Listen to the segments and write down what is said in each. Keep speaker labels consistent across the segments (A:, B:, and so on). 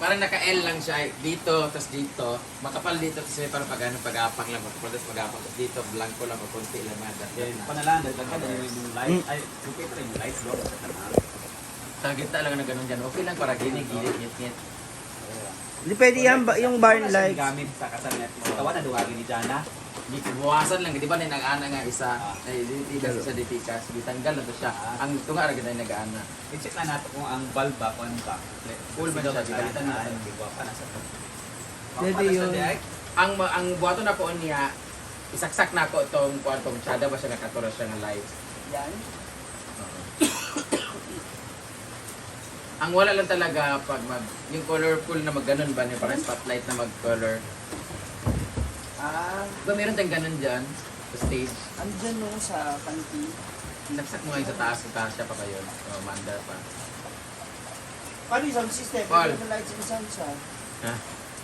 A: Parang naka-L lang siya dito, tapos dito. Makapal dito, tapos may parang pag-apak lang. Makapal, tapos pag-apak, tapos dito, blanco lang, o konti lang mga
B: Panalaan, dagdagan na yung lights. Ay, okay pa rin yung lights doon sa kanal.
A: Sa gitna lang na ganun dyan. Okay lang para ginig-ginig, ngit-ngit.
C: Hindi pwede yan, yung barn
B: Wala siyang
C: lights.
B: gamit sa kasanet. Tawa na duwagin ni Jana.
A: Buwasan lang, di ba na nag-ana nga isa? Ay, di ba sa ditikas? Ditanggal na to siya. Ang tunga rin na nag-ana.
B: I-check na natin kung ang bulb ba, kung ano ba.
A: Full ba siya?
B: Galitan na tayo. Pa na sa to.
C: Pwede yun.
A: Ang buhato na po niya, isaksak na ko itong kwartong tsada ba siya nakaturo siya ng lights.
C: Yan.
A: Ang wala lang talaga pag yung colorful na magganon ba, yung parang spotlight na mag-color. Diba meron tayong ganon dyan? Sa stage.
C: Andyan no, sa kanti.
A: Naksak mo ngayon sa taas siya pa kayo. O, mandar pa.
C: Paano yung sound system?
A: Paul.
C: Paano yung lights and sound siya?
A: Ha?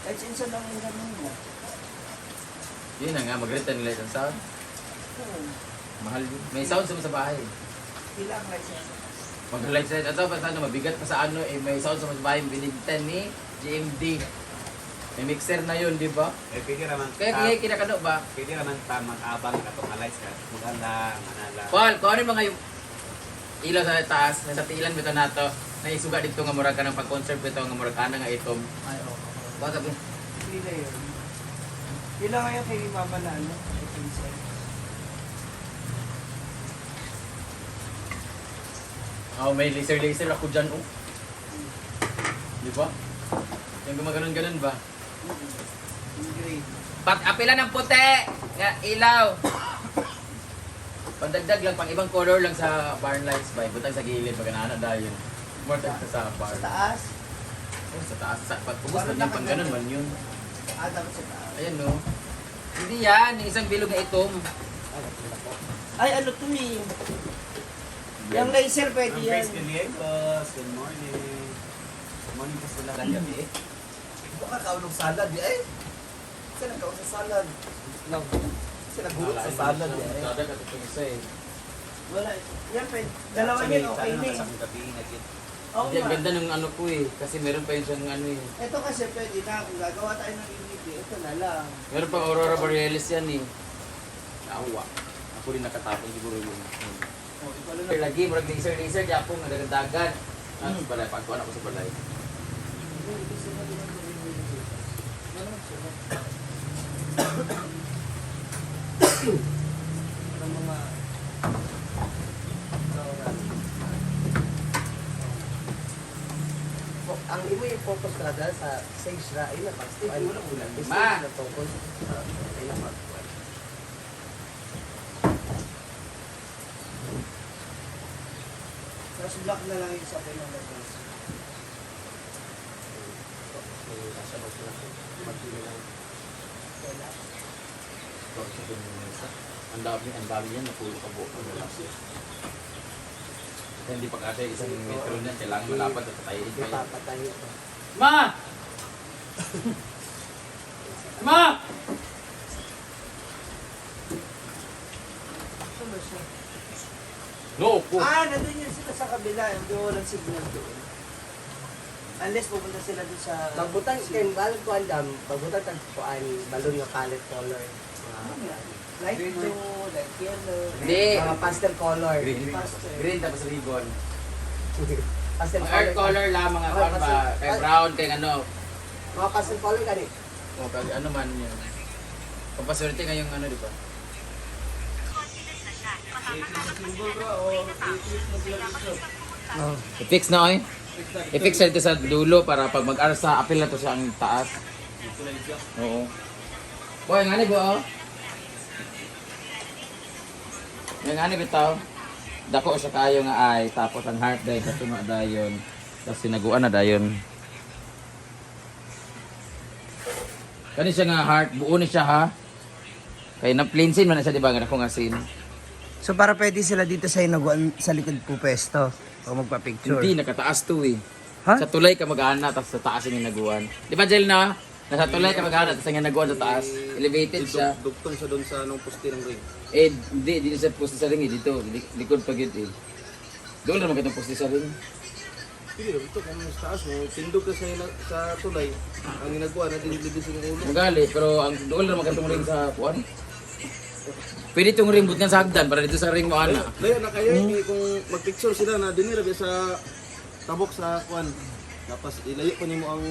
C: Lights and sound ang ganun mo.
A: Yun na nga, mag-return light and sound.
C: Oo.
A: Mahal yun. May sound sa bahay.
C: Pila ang lights and sound?
A: Mag-light set. At pa ano, mabigat pa sa ano, may sound sa bahay. Binigtan ni GMD. May mixer na yun, di ba?
B: Pwede naman.
A: Kaya kinakano ba?
B: Pwede naman mag-abang ka itong lights ka. Maganda, manala.
A: Paul, kung ano yung mga yung ilaw sa taas, nasa tiilan mo ito na ito, naisuga dito nga murag ka ng pag-conserve ito nga murag ka na nga itom.
C: Ay, oo.
A: Baka sabi,
C: Pila yun. Pila nga yung kay Mama na ano? Kay Vincent.
A: oh, may laser ako dyan, oh. Di ba? Yung gumaganon-ganon ba?
C: Yung grade.
A: Apila ng puti! Nga, ilaw! Pandagdag lang, pang ibang color lang sa barn lights ba? Butang sa gilid, pag naana dahil yun. More sa bar.
C: Sa taas?
A: Oh, sa taas. Pagpubos man yun, pang ganon man yun.
C: Dapat sa taas.
A: Ayan, no? Hindi yan, yung isang bilog na itom.
C: Ay, ano to eh? Yung laser pwede
B: Ang
C: yan.
B: Grace Gallegos, good morning. Good morning po sila gabi eh.
D: Baka kaunong salad eh. Saan nagkaon sa salad?
C: No.
D: Saan nagulot sa salad eh.
A: Sada ka itong isa eh.
C: Wala. Yan pwede. Dalawa yun, okay na eh.
B: Sa gabi, nagkit.
C: Oo
A: Hindi, ang
C: nga.
A: ganda ng ano ko eh. Kasi meron pa yun siyang ano eh.
C: Ito kasi pwede na. Kung gagawa tayo ng unity, ito na lang.
A: Meron pang Aurora Borealis yan eh. Awa. Ako rin nakatapon siguro yun.
C: Oh, ito na.
A: Lagi, marag laser, yapong nagdagan. Sa balay, pagkuhan ako sa balay.
C: Ang mga...
D: Ang imo yung focus na dahil sa sage ra, ayun na, pag-stay,
A: Ay,
D: wala ulan.
A: Ma!
D: Na focus. Ayun na,
C: Tapos black na lang yung sa pinag-labas.
A: Ang dami yan, napulo ka buo. Hindi pa kasi isang metro niyan, kailangan malapad at patayin pa yun.
D: Papatay ito.
A: Ma! Ma!
C: Saan ba siya?
A: No, po.
C: Nandun yun sila sa kabila. Yung walang signal doon. Unless pupunta sila doon sa...
D: Magbutang, kaya balag ko andam, magbutang tagpuan, balon nga palette color.
C: Light blue, light yellow.
A: Hindi.
D: Mga pastel color.
A: Green.
C: Pastel.
A: Green tapos ribbon.
D: Pastel
A: Mga earth color lang, mga
D: Oh,
A: kwan ba,
D: pastel.
A: kay brown, kay ano.
D: Mga pastel color gani.
A: O, kay ano man yun. Pampaswerte ngayong ano, di ba? I-fix na oy. I-fix na ito sa dulo para pag mag-arsa, apil na to sa ang taas. Oo. Boy, nga ni bo, oh. Yung nga ni bitaw. Dako siya kayo nga ay, tapos ang heart day, katuma dayon. Tapos sinaguan na dayon. Kani siya nga heart, buo ni siya ha. Kaya na-plainsin man na siya, di ba? Nga akong asin.
C: So para pwede sila dito sa inaguan sa likod po pesto. O magpa-picture.
A: Hindi, nakataas to eh.
C: Ha?
A: Sa tulay ka mag-aana, tapos sa taas yung naguan. Di ba, Jel, na? Nasa tulay ka mag-aana, tapos yung naguan sa taas. Elevated siya.
B: Dugtong siya doon sa anong poste ng ring.
A: Eh, hindi, dito sa poste sa ring eh, dito. Likod pa gid eh. Doon naman katong poste sa ring.
B: Hindi, ito kung sa taas mo, tindog ka sa tulay. Ang ginagawa na dinilibis yung ulo.
A: Magali, pero ang dool na magkatong ring sa kuan. Pwede itong ring butyan sa hagdan para dito sa ring mo ana.
B: Layo na kayo, kung mag-picture sila na dinirabi sa tabok sa kuan. Tapos ilayo pa nimo ang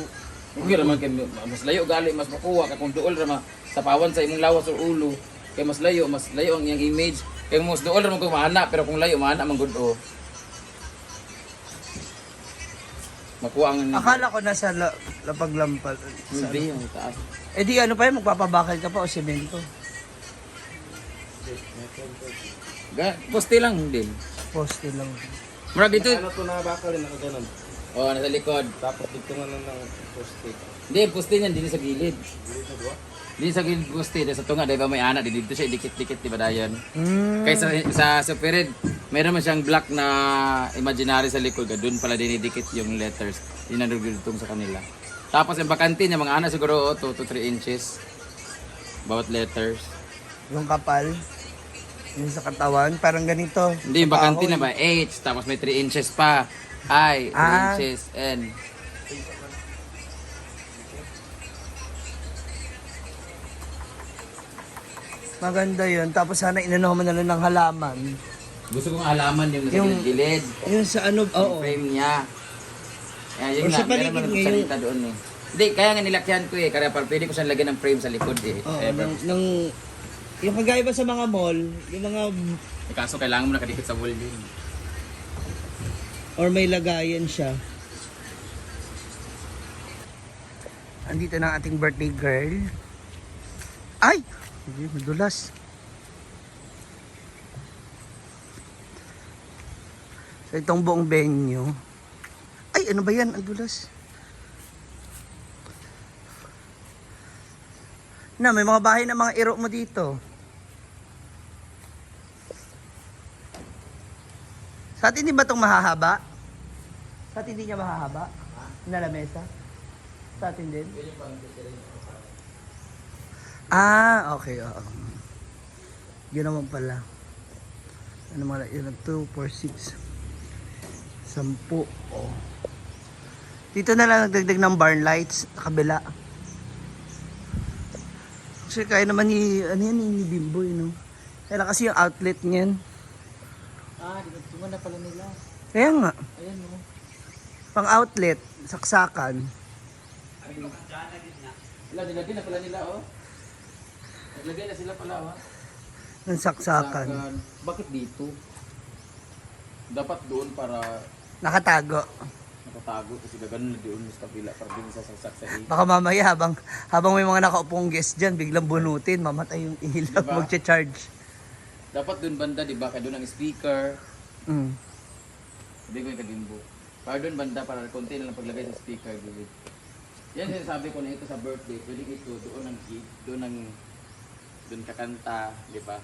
A: Okay naman kay mas layo gali mas makuha ka kung dool ra ma sa pawan sa imong lawas o ulo. Kay mas layo ang iyang image. Kay mas dool ra man ko maana pero kung layo maana man gud o. Makuha ang
C: Akala ko nasa lapaglampal.
A: hindi yung taas.
C: Eh di ano pa yun, magpapabakal ka pa o semento.
A: Poste lang din.
C: Poste lang.
A: Murag dito.
B: ano to na bakal na kaganon.
A: Oh, nasa likod.
B: Tapos dito nga lang ng poste.
A: Hindi, poste niyan din sa gilid. Di sa gilid poste, sa tunga, di ba may anak, dito siya, dikit-dikit, di ba dayan? Kaysa sa Supered, meron man siyang black na imaginary sa likod, doon pala dinidikit yung letters, dinadugtong sa kanila. Tapos yung bakante niya, mga anak siguro 2 to 3 inches, bawat letters.
C: Yung kapal. Yung sa katawan, parang ganito.
A: Hindi, yung bakante na ba, H, tapos may 3 inches pa, I, 3
C: Ah.
A: inches, N.
C: Maganda yun. Tapos sana inano mo na lang ng halaman.
A: Gusto kong alaman yung nasa
C: Yung-
A: gilid-gilid,
C: Yung sa ano,
A: yung
C: oo.
A: frame niya. Yan, yun
C: Or
A: nga,
C: sa
A: meron
C: paligid
A: man
C: ngayon.
A: salita doon eh. Hindi, kaya nga nilakyan ko eh, kaya pwede ko siyang lagyan ng frame sa likod eh.
C: Oo,
A: Ever.
C: yung kagaya ba sa mga mall, yung mga,
A: Eh, kaso kailangan mo nakadikit sa wall din.
C: or may lagayan siya. Andito na ang ating birthday girl. Ay! Hindi, madulas. So itong buong venue. Ay, ano ba yan? Ang dulas. Na, may mga bahay na mga iro mo dito. Sa atin din ba itong mahahaba? Sa atin din niya mahahaba? Na lamesa? Sa atin din? Ah, okay. Oo. Yun naman pala. Ano mga yun? 2, 4, 6. 10. Oh. Dito na lang nagdagdag ng barn lights. Kabila. Kasi kaya naman ano yan, ni Bimbo, no? Kaya kasi yung outlet niyan.
A: Ah, tumanda na pala nila.
C: Kaya nga.
A: Ayan mo.
C: Pang outlet, saksakan.
A: Wala, nilagay na pala nila oh. Naglagay na sila pala oh.
C: Ng saksakan.
A: Bakit dito? Dapat doon para
C: Nakatago.
A: nakatago kasi gano'n na doon sa kapila para din sa saksak sa A.
C: Baka mamaya habang may mga nakaupong guest dyan, biglang bunutin, mamatay yung ilaw,
A: Diba?
C: magcha-charge.
A: Dapat doon banda, di ba? Kaya doon ang speaker.
C: Mm.
A: Hindi ko yung kabimbo. Para doon banda, para konti na lang paglagay sa speaker. Gilid. Yan sinasabi ko na ito sa birthday. Pwede ito, doon kakanta, di ba?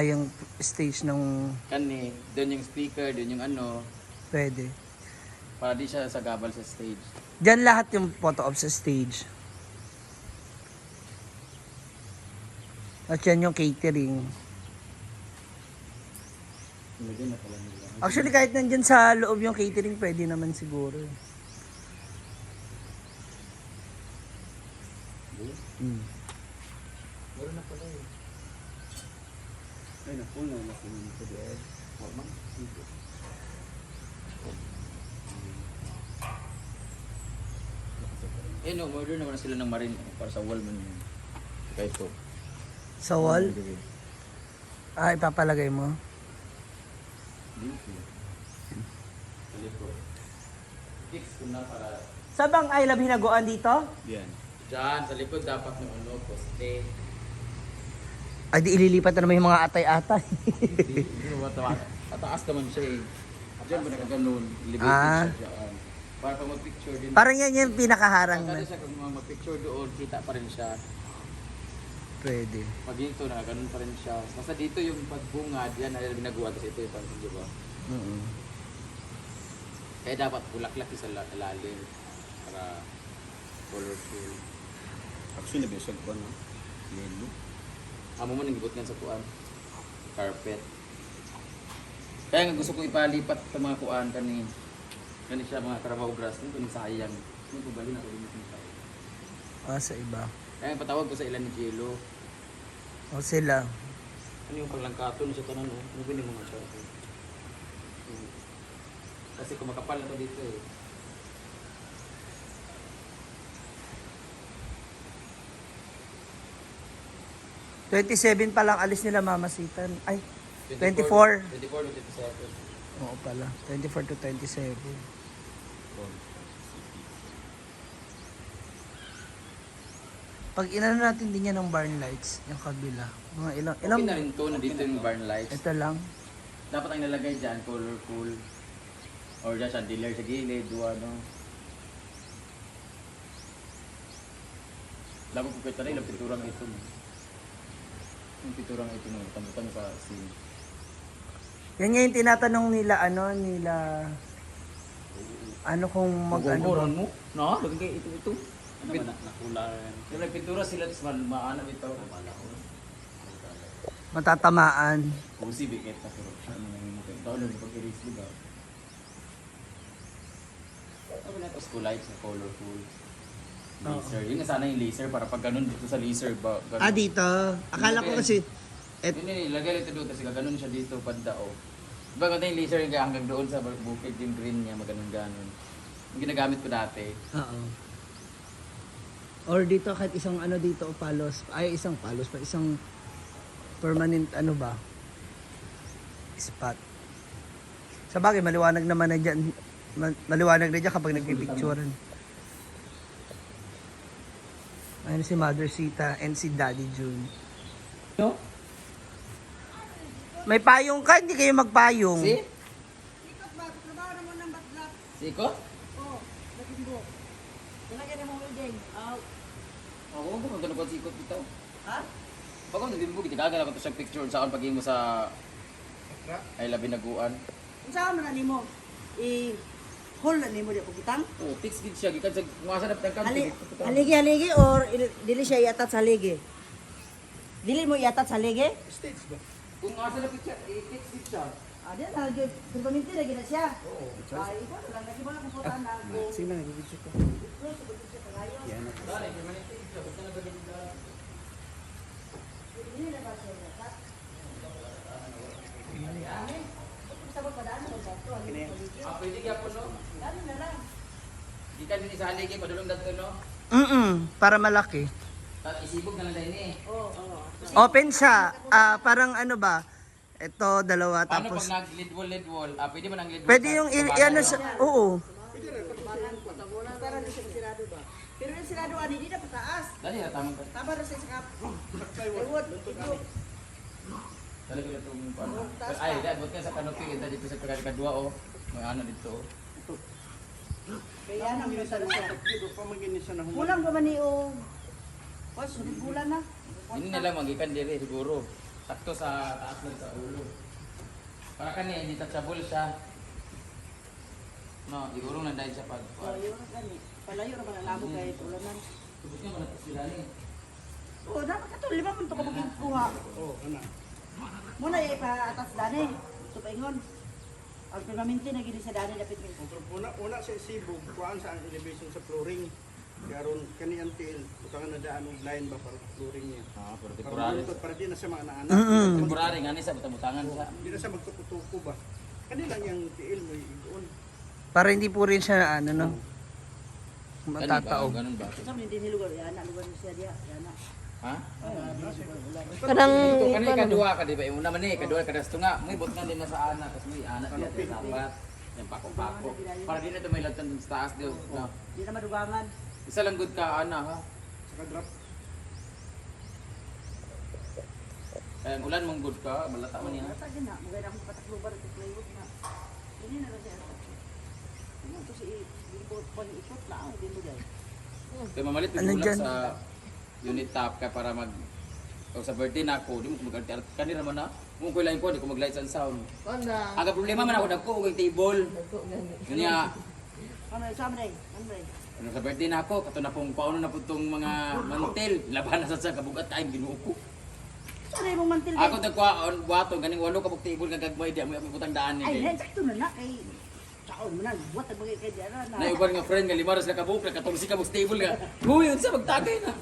C: Yung stage ng
A: Kani, doon yung speaker, doon yung ano,
C: pwede.
A: para di siya sagabal sa stage.
C: Diyan lahat yung photo op sa stage. At yan yung catering.
A: Nilagay na pala nila.
C: Actually, kahit nandyan sa loob yung catering, pwede naman siguro. Mm.
A: Meron na pala eh.
B: Ay, naku, nakunin ko din.
A: Eh no, order naman sila ng marine para sa wall man yun. Kaya ito.
C: Sa wall? Ipapalagay mo.
A: Dito. Sa likod. Fix ko na para
C: Sa bang I Love Hinaguan dito?
B: Yan.
A: dyan, sa likod dapat ng ano, poste.
C: Ay, di ililipat na naman yung mga atay-atay.
A: Hindi mo mataas naman siya eh. Diyan mo nakaganon, elevate
C: Ah.
A: siya dyan. Para pag mag-picture din.
C: Parang yan yung pinakaharang
A: Pagkada
C: na.
A: siya kung mag-picture doon, kita pa rin siya.
C: Pwede.
A: Pag dito na, ganun pa rin siya. Basta dito yung pagbungad, yan na ginagawa kasi ito yung pag di ba? Kaya dapat bulaklak sa lalim para colorful.
B: Actually, nabisag ko, no? Yellow.
A: Amo mo nang gibot nga sa kuan. Carpet. Kaya nga gusto ko ipalipat sa mga kuan kani. Gani siya mga trabaho grass nito ni sayang. Yung pabali na ko din sa.
C: Sa iba.
A: Kaya patawag ko sa ilan ni Jello.
C: O sila.
A: Ano yung paglangkaton sa tanan no? Ano ba mga siya? Kasi kumakapal na to dito eh.
C: $27 pa lang alis nila mamasitan. Ay, 24.
A: 24 to 27.
C: Oo pala. 24 to 27. Pag inano natin din yan ng barn lights, yung kabila. Mga ilang,
A: Okay na rin to, nandito yung barn lights.
C: ito lang.
A: Dapat ang nalagay dyan, colorful. Or dyan chandelier sa gilid, no? Dapat ko kita rin, yung pinturang ito. Yung pinturang ito, no? Tambutang sa scene.
C: Yan nga yung tinatanong nila, ano kung mag-ano ba?
A: Magugurang mo? No, lagay kayo ito. Ano ba nakulaan? Yung nagpintura sila, tapos maanap ito.
C: Matatamaan.
A: Pusi, bikit na pero ano nang yung ito. Ito, ano yung pag-erase, di ba? Ano na ito? School lights na colorful. Laser. Yun nga sana yung laser para pag ganun dito sa laser ba? Ganun.
C: Dito. Akala ko kasi,
A: Yun yun, ilagay ito doon kasi gano'n siya dito panda o. Diba kung yung laser yung hanggang doon sa bukid yung green niya, maganon-ganon. Yung ginagamit ko dati.
C: oo. Or dito kahit isang ano dito palos, ay isang palos pa, isang permanent ano ba? Spot. Sa bagay, maliwanag naman na dyan. Maliwanag na dyan kapag nagpipicturean. Ayun si Mother Sita and si Daddy June.
A: No?
C: May payong ka, hindi kayo magpayong.
A: Si? Sikot? Oo, kung magkano ko sikot dito.
D: Ha?
A: Pag ako nagdimbo, kitagagal ako to sa picture saan pag mo sa ay labi naguan.
E: Unsa man ani mo? Hol na nimo di pagutang?
A: Oh, fix gid siya gikan sa kumasa na pagkan.
E: Haligi or dili siya iatat sa haligi? Dili mo iatat sa haligi?
B: Stage ba?
A: Kung asa na picture, i-fix gid siya.
E: Diyan na gyud permanente na gyud na siya. Ay ikaw lang lagi mo na kumputan na ko.
C: Sige na, nag-video ko.
A: Dali, permanente gid siya. Basta na ba gid siya?
E: Dili na ba siya iatat? Sabot pa daan mo ba to?
A: Pwede gyapon no.
E: Dali na lang.
A: Gikan din sa haligi padulong dadto no.
C: Para malaki.
A: Isibog na lang dahil eh.
E: Oo.
C: Open siya. Parang ano ba? Ito, dalawa,
A: Paano
C: tapos...
A: pag nag-lead wall? Pwede ba nag-lead wall?
C: Pwede yung, ano sa... Oo.
E: Para di siya sirado ba? Pero yung sirado ani di na pataas.
A: Dali na, tamang ka.
E: Tama ra sa kap. Plywood.
A: Dali ko na itong ano. Ay, dad, buat ka sa canopy. Ito dito sa pagkakadwa o. May ano dito o.
E: Kaya nang mo sa
B: Dito pa magini siya na humana.
E: Kulang ba man ni o? Was, bulan na.
A: Hindi na lang magikan diri siguro. Sakto sa taas lang sa ulo. Para kani, hindi touchable siya. No, igurong na dahil siya pag...
E: Palayo na gani. Palayo na man labo kay tulanan.
A: Tubos niya malakas sila ni.
E: Oh, dapat ka to lima man to ka magkuha.
B: Oh, ana.
E: Muna pa atas dani. So paingon. Ang permanente na gini sa dani dapat mi.
B: Una sa sibog, kuhaan sa elevation sa flooring. Karon kani antil, utangan na daan og line ba para flooring niya.
A: Pero
B: Para
A: temporary.
B: buntot, para di na siya mga anak.
A: Temporary nga ni sa butang-butangan siya.
B: Di na siya magtukutuko ba. Kani lang yung tiil mo idoon.
C: Para hindi po rin siya, ano, no?
A: Ganun ba?
C: Matataog.
A: Ganun ba?
E: Sa hindi ni lugar yana lugar ni siya dia yana.
A: Ha?
C: Parang...
A: Ito kani kadua ka di ba? Yung una man ni kadua kada tunga, may bot na din na sa ana tapos may ana diya sa sapat. Yung pako-pako. Para di na to may lagtan sa taas daw. No.
E: Di na madugangan.
A: Isa lang good ka ana ha.
B: Saka drop.
A: Kaya ulan mong good ka, malata man niya.
E: Sa gina, mo gayna akong pataklubar at plywood na. Dili na ra siya. Ano to si ikot pa ni ikot na din mo dai.
A: Kaya mamalit
C: Ano
A: yung
C: dyan?
A: sa unit top ka para mag o sa birthday na ako, di mo mag-art kanina man na. Mo ko lang ko, di ko mag-lights and sound. Aga problema man ako dagko og table. Yun niya,
E: Ano sa man dai? Ano dai?
A: ano sa birthday na ako, kato na pong paano na po tong mga mantel, laban na sa kabugat time ginuo ko.
E: Sa dai mo mantil
A: Ako tagkuha on buhaton ganing walo ka table kagagmay di mo putang daan ni.
E: Ay, sakto na na kay sa Kaon mo na, buhat ang bagay kay Diana na.
A: Naiuban nga friend nga limaras na kabuk, nakatong si kabuk stable nga. Huy, unsa magtagay na.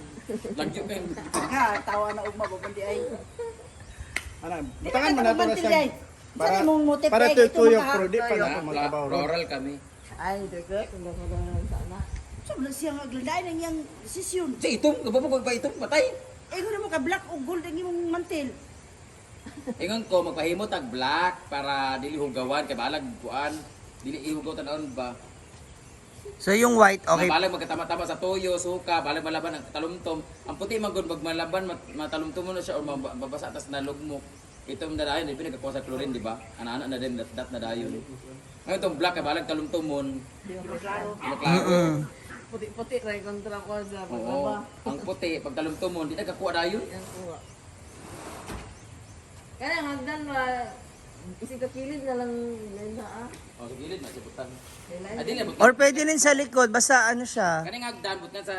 A: Lagyo kay.
E: Ka, tawa na ugma ba bandi ay.
B: Ana, butangan mo na to na siya.
E: Para mong motive
B: Para
E: ito
B: tuyok
E: maka-
B: pero di pa na
A: Na,
B: magtrabaho.
A: Rural kami.
D: Ay, dagdag. Ang gano'n sana.
E: So, wala siyang aglandain ang iyang desisyon.
A: Sa itong, gababo ba itong patay?
E: Eh, kung mo ka black o gold ang imong mantil.
A: Ingon ko magpahimo tag black para dili hugawan kay balag kuan. Dili ihugaw tanawon ba?
C: So yung white, okay.
A: Balag magkatama-tama sa toyo, suka, balag malaban ang talumtom. Ang puti man gud magmalaban matalumtom mo na siya o mababasa tas nalugmok. Itong dadayon, di pinagkakuha sa chlorine, di ba? Ana-ana na din, dat na dayon. Ngayon itong black, balag talumtomon.
D: Di mo klaro.
A: Klaro.
D: Puti-puti, try kontra ko sa
A: Oo.
D: paglaba.
A: Ang puti, pag talumtomon, di nagkakuha dayon.
D: Yan ko. Kaya ang hagdan ba, isig ka kilid na lang nila ah.
A: O, sa gilid, masibutan.
D: Kailan?
A: Adili,
C: Or pwede rin sa likod, basta ano siya.
A: kaning hagdan, but nga sa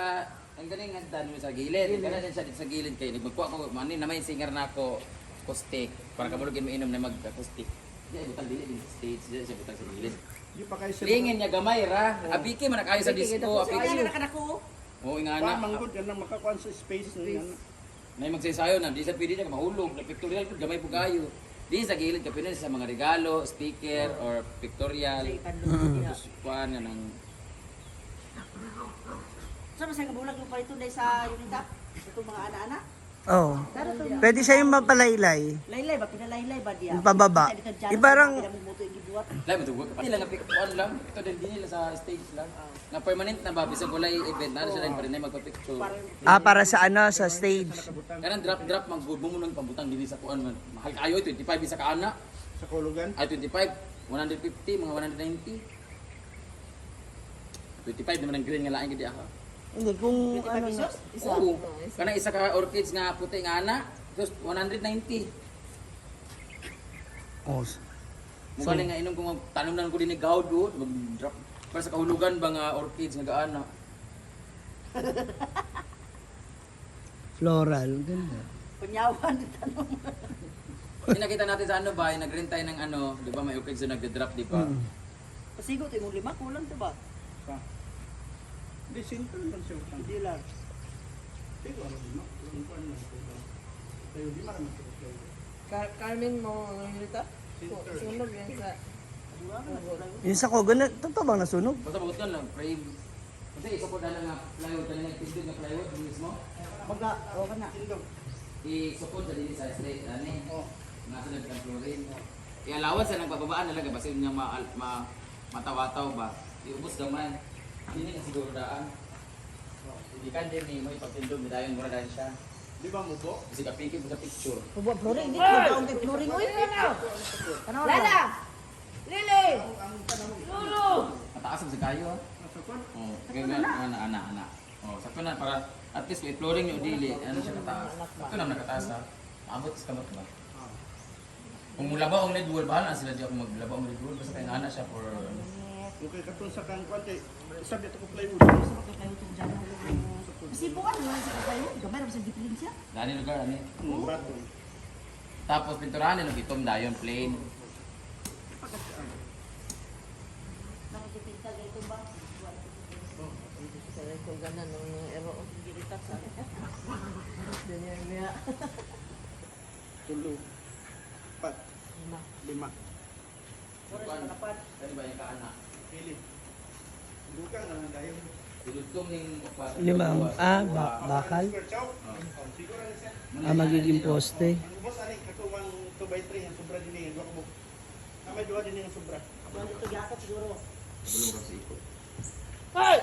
A: ang ganing hagdan mo sa gilid. Kana din siya dito sa gilid kay nagmagkuha ko manin na may singer na ako acoustic para kamulugin mo inom na mag-acoustic. Di ay butang dili din sa stage, di siya butang sa gilid.
B: Di pa kayo sila.
A: Lingin niya gamay ra. Abiki man kayo sa disco,
E: Kaya
A: abiki.
E: na nakanako.
A: Oo, nga
B: Pa
A: na.
B: manggod yan ang makakuan sa space na yan.
A: Nay magsasayo na, di sa pwede niya mahulog, na pictorial pud gamay po kayo. Di sa gilid ka pinon sa mga regalo, sticker or pictorial. Tapos kuan nga nang
E: Sa masay kabulag yung palito dahil sa unita. Itong mga ana-ana.
C: Oh. Pwede siya yung mapalaylay.
E: Laylay ba? Pinalaylay ba diya?
C: Yung pababa. Ibarang-
E: Pinamumuto yung gibuhat.
A: Lai mo tugod. Pati lang kuan lang. Ito din nila sa stage lang. Na permanent na ba bisag walay event na siya lang pa rin magpa-picture.
C: Para sa ano, sa stage.
A: Kanang drop mag good mo nang pambutang dili sa kuan man. Mahal kayo 25 isa ka ana.
B: Sa kulugan.
A: Ay 25, 150, mga 190. 25 naman ang green nga lain gid ako.
C: Hindi, kung ano na.
A: Oo. Kanang isa ka orchids nga puti nga ana, tapos 190.
C: Oh.
A: Mugaling nga inom kung tanom ko din ni gawd do, mag-drop para sa kahulugan ba nga orchids nga gaana.
C: Floral. Ganda.
E: Panyawan. Tanong.
A: Hindi nakita natin sa ano ba, nag-rent tayo ng ano, di ba may orchids na nagda-drop, di ba?
E: Pasigo tayo mong 5. Kulang ito ba?
B: Di simple lang siya.
E: Hindi lang.
B: Pero ano din, no? Yung kuan lang. Tayo di marami sa
D: Carmen mo ang nilita? Sunog yan sa...
C: Yung sa Kogo, totoo bang nasunog?
A: Basta bagot yan lang, frame. Kasi isupod na lang nga plywood, kanina nag-tindog na plywood mismo.
E: Baga, o ka na.
A: Isupod sa dili sa straight, ano nasa nagkang chlorine. Ialawan sa nagpababaan nalaga, basta yun niyang matawataw ba. Iubos naman. Hindi na siguro daan. Hindi ka din mo ipagtindog, may dayon mura dahil siya.
B: Di ba mubo?
A: Kasi kapikit mo sa picture.
E: Bubuha flooring. Hindi ko ba ang flooring. Uy! Tanaw Lala! Lili! Lulu!
A: Mataas ang kayo ha. Oh, kaya nga ana. Oh, sakto na para at least may flooring yung dili, ano siya kataas. Sakto na nakataas ha. Maabot sa kamot ba? Kung mulabaw ang lead wall, bahala sila di ako maglabaw ang lead wall basta kaya ana siya for ano.
B: Okay, katong sa kang kuan kay sabi ato ko plywood.
E: Kasi buwan naman sa kayo. Gamay naman sa difference siya.
A: Dani lugar ani.
B: Bato.
A: Tapos pinturahan nila gitom dayon plain.
E: Nakikipinta ganito ba?
D: Sa ko ganan ng ero.
E: Gilitak sa
D: Ganyan niya.
B: Tulo. 4. 5.
E: oras na kapad.
A: Dani ba yung kaana?
B: Pili. Duka na lang dayon.
A: Dudugtong ning ukwas.
C: Bakal.
B: Chow. Siguro na siya.
C: Magiging poste.
B: Ang ubos ani katong 2x3 ang sobra din ni duha mo. May duha din ang sobra.
E: Buwan ito yata siguro.
A: Bulong kasi ikot.
E: Hey!